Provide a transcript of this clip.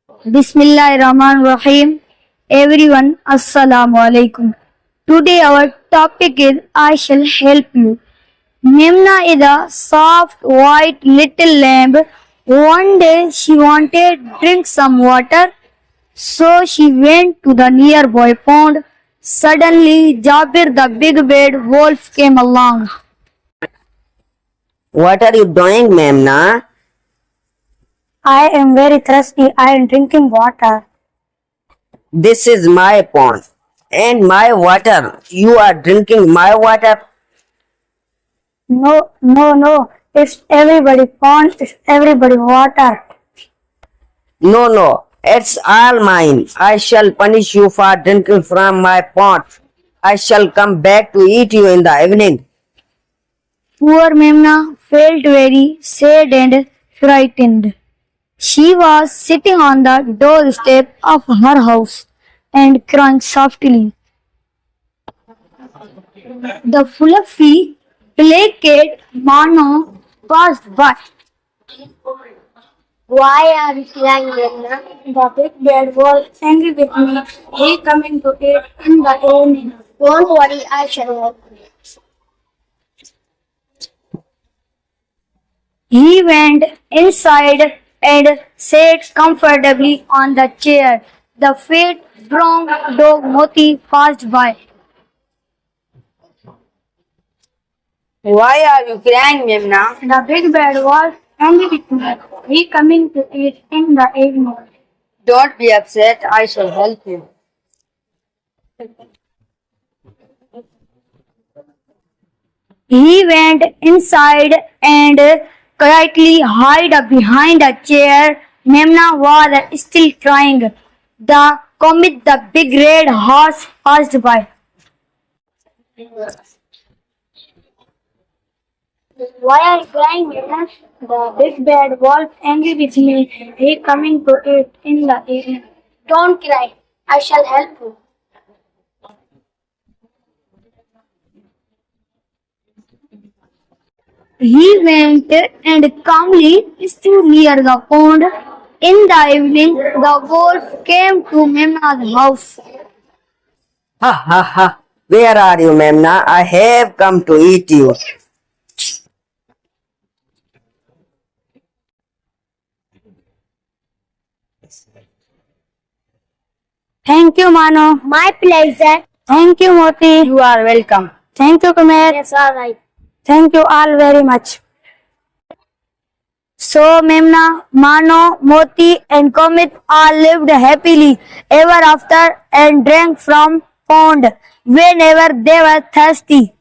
Bismillahirrahmanirrahim. Everyone, Assalamu alaikum. Today our topic is I shall help you. Memna is a soft white little lamb. One day she wanted to drink some water, so she went to the nearby pond. Suddenly Jabir the big bad wolf came along. What are you doing, Memna? I am very thirsty. I am drinking water. This is my pond and my water. You are drinking my water. No. It's everybody pond. It's everybody water. No, it's all mine. I shall punish you for drinking from my pond. I shall come back to eat you in the evening. Poor Memna felt very sad and frightened. She was sitting on the doorstep of her house and crying softly. The fluffy black cat Mano passed by. Why are you crying, Memna? The big bad wolf angry with me. He coming to eat in the evening. Don't worry, I shall help you. He went inside and sat comfortably on the chair. The fat brown dog Moti passed by. Why are you crying, Memna? The big bad wolf angry with me. He coming to eat in the evening. Don't be upset. I shall help you. He went inside and quietly hid behind a chair. Memna was still crying. The comet, the big red horse, passed by. Why are you crying, Memna? The big bad wolf angry with me. He coming to eat in the evening. Don't cry, I shall help you. He went and calmly stood near the pond. In the evening, the wolf came to Memna's house. Ha. Where are you, Memna? I have come to eat you. Thank you, Mano. My pleasure. Thank you, Moti. You are welcome. Thank you, Kumer. Yes, alright. Thank you all very much. So Memna, Mano, Moti and Comet all lived happily ever after and drank from pond whenever they were thirsty.